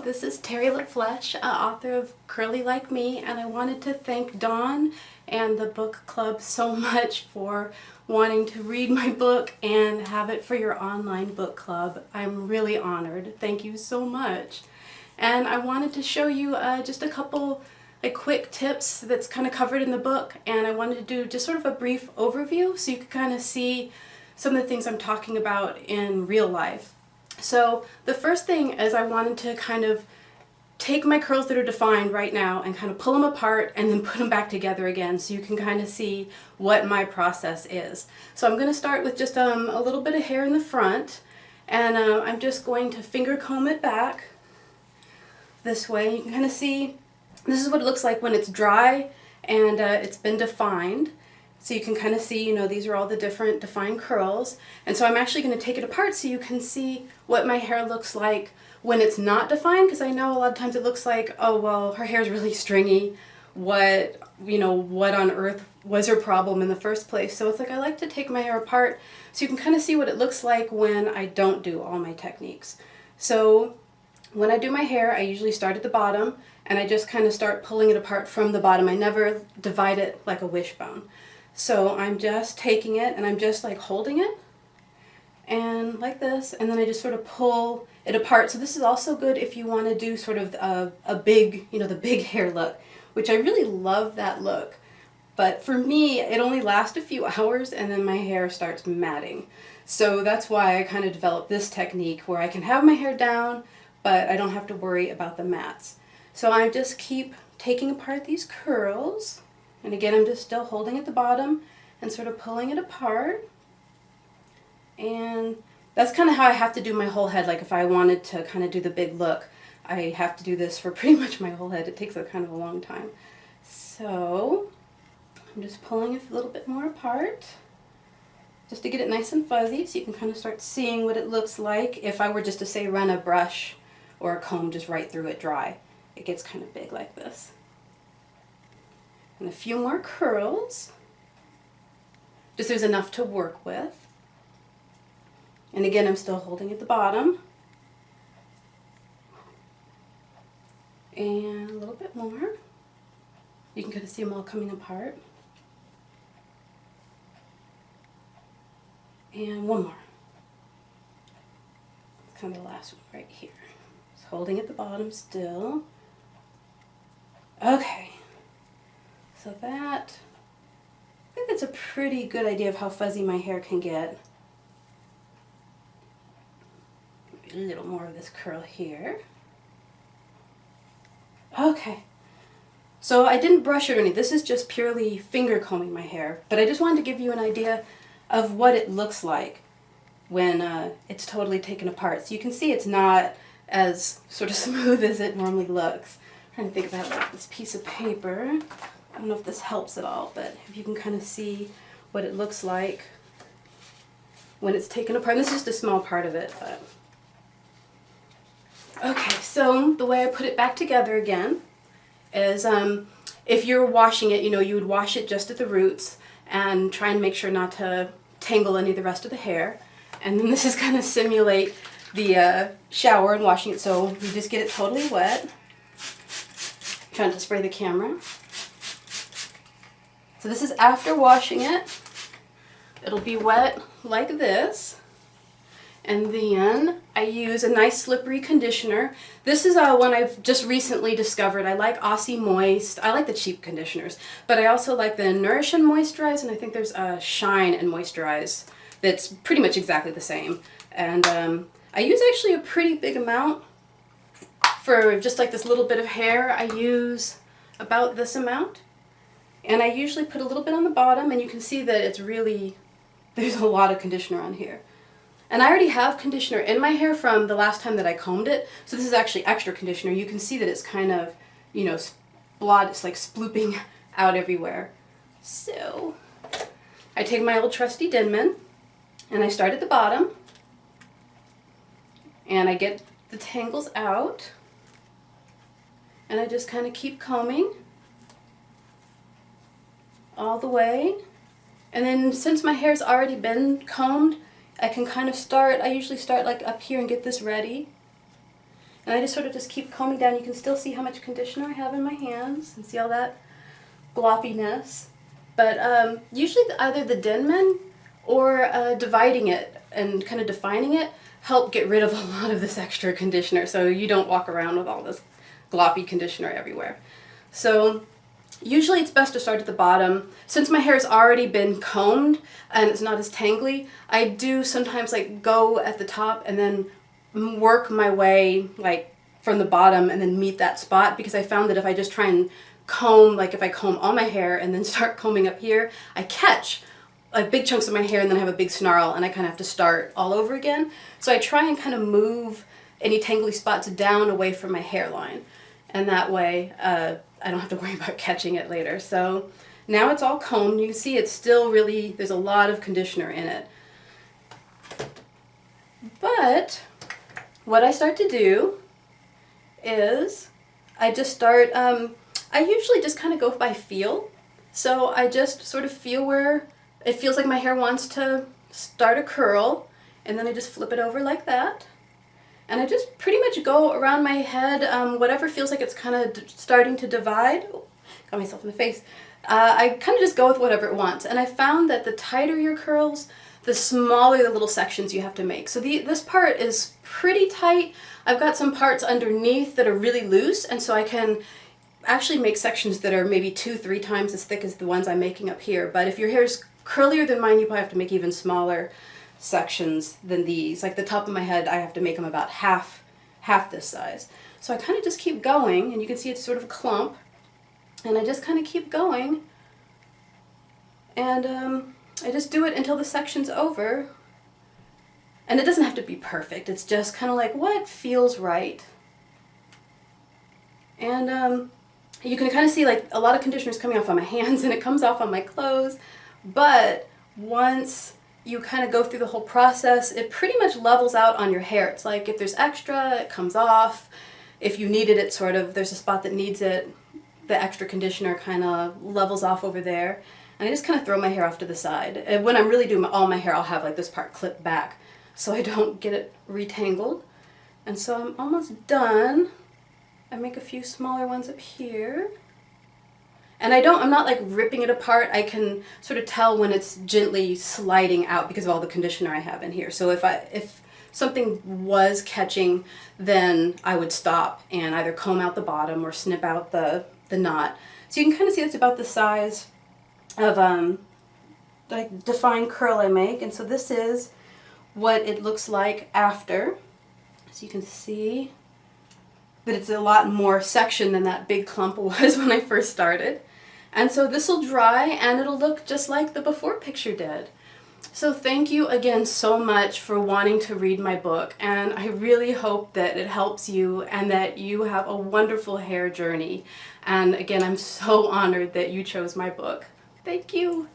this is Terry LaFleche, author of Curly Like Me, and I wanted to thank Dawn and the book club so much for wanting to read my book and have it for your online book club. I'm really honored. Thank you so much. And I wanted to show you just a couple quick tips that's kind of covered in the book, and I wanted to do just sort of a brief overview so you could kind of see some of the things I'm talking about in real life. So the first thing is I wanted to kind of take my curls that are defined right now and kind of pull them apart and then put them back together again so you can kind of see what my process is. So I'm going to start with just a little bit of hair in the front, and I'm just going to finger comb it back this way. You can kind of see this is what it looks like when it's dry and it's been defined. So you can kind of see, you know, these are all the different defined curls. And so I'm actually going to take it apart so you can see what my hair looks like when it's not defined, because I know a lot of times it looks like, oh, well, her hair's really stringy. What on earth was her problem in the first place? So it's like I like to take my hair apart so you can kind of see what it looks like when I don't do all my techniques. So when I do my hair, I usually start at the bottom and I just kind of start pulling it apart from the bottom. I never divide it like a wishbone. So I'm just taking it and I'm just like holding it and like this, and then I just sort of pull it apart. So this is also good if you want to do sort of a big, the big hair look, which I really love that look. But for me, it only lasts a few hours and then my hair starts matting. So that's why I kind of developed this technique where I can have my hair down, but I don't have to worry about the mats. So I just keep taking apart these curls. And again, I'm just still holding at the bottom and sort of pulling it apart. And that's kind of how I have to do my whole head. Like if I wanted to kind of do the big look, I have to do this for pretty much my whole head. It takes a kind of a long time. So I'm just pulling it a little bit more apart just to get it nice and fuzzy so you can kind of start seeing what it looks like if I were just to say run a brush or a comb just right through it dry. It gets kind of big like this. And a few more curls, just there's enough to work with. And again, I'm still holding at the bottom. And a little bit more. You can kind of see them all coming apart. And one more. Kind of the last one right here. Just holding at the bottom still. Okay. So I think that's a pretty good idea of how fuzzy my hair can get. A little more of this curl here. Okay. So I didn't brush it or anything. This is just purely finger combing my hair. But I just wanted to give you an idea of what it looks like when it's totally taken apart. So you can see it's not as sort of smooth as it normally looks. I'm trying to think about like this piece of paper. I don't know if this helps at all, but if you can kind of see what it looks like when it's taken apart. This is just a small part of it, but okay, so the way I put it back together again is if you're washing it, you would wash it just at the roots and try and make sure not to tangle any of the rest of the hair. And then this is going to simulate the shower and washing it, so you just get it totally wet. I'm trying to spray the camera. So this is after washing it. It'll be wet like this. And then I use a nice slippery conditioner. This is one I've just recently discovered. I like Aussie Moist. I like the cheap conditioners, but I also like the Nourish and Moisturize, and I think there's a Shine and Moisturize that's pretty much exactly the same. And I use actually a pretty big amount. For just like this little bit of hair, I use about this amount. And I usually put a little bit on the bottom, and you can see that it's really, there's a lot of conditioner on here. And I already have conditioner in my hair from the last time that I combed it, so this is actually extra conditioner. You can see that it's kind of, it's like splooping out everywhere. So I take my old trusty Denman, and I start at the bottom, and I get the tangles out, and I just kind of keep combing all the way. And then since my hair's already been combed, I can kind of start, I usually start like up here and get this ready. And I just sort of just keep combing down. You can still see how much conditioner I have in my hands and see all that gloppiness. But usually either the Denman or dividing it and kind of defining it help get rid of a lot of this extra conditioner so you don't walk around with all this gloppy conditioner everywhere. So usually it's best to start at the bottom. Since my hair's already been combed and it's not as tangly, I do sometimes like go at the top and then work my way like from the bottom and then meet that spot, because I found that if I just try and comb, like if I comb all my hair and then start combing up here, I catch like big chunks of my hair and then I have a big snarl and I kind of have to start all over again. So I try and kind of move any tangly spots down away from my hairline, and that way I don't have to worry about catching it later. So now it's all combed. You can see it's still really, there's a lot of conditioner in it. But what I start to do is I just start, I usually just kind of go by feel. So I just sort of feel where it feels like my hair wants to start a curl, and then I just flip it over like that. And I just pretty much go around my head, whatever feels like it's kind of starting to divide. Oh, got myself in the face. I kind of just go with whatever it wants. And I found that the tighter your curls, the smaller the little sections you have to make. So this part is pretty tight. I've got some parts underneath that are really loose, and so I can actually make sections that are maybe 2-3 times as thick as the ones I'm making up here. But if your hair is curlier than mine, you probably have to make even smaller sections than these. Like the top of my head, I have to make them about half this size. So I kind of just keep going, and you can see it's sort of a clump, and I just kind of keep going, and I just do it until the section's over. And it doesn't have to be perfect, it's just kind of like what feels right. And you can kind of see like a lot of conditioner's coming off on my hands and it comes off on my clothes, but once you kind of go through the whole process, it pretty much levels out on your hair. It's like if there's extra, it comes off. If you needed it, sort of, there's a spot that needs it, the extra conditioner kind of levels off over there. And I just kind of throw my hair off to the side. And when I'm really doing all my hair, I'll have like this part clipped back so I don't get it retangled. And so I'm almost done. I make a few smaller ones up here. And I'm not like ripping it apart. I can sort of tell when it's gently sliding out because of all the conditioner I have in here. So if something was catching, then I would stop and either comb out the bottom or snip out the knot. So you can kind of see that's about the size of like defined curl I make. And so this is what it looks like after. So you can see that it's a lot more section than that big clump was when I first started. And so this will dry and it'll look just like the before picture did. So thank you again so much for wanting to read my book, and I really hope that it helps you and that you have a wonderful hair journey. And again, I'm so honored that you chose my book. Thank you.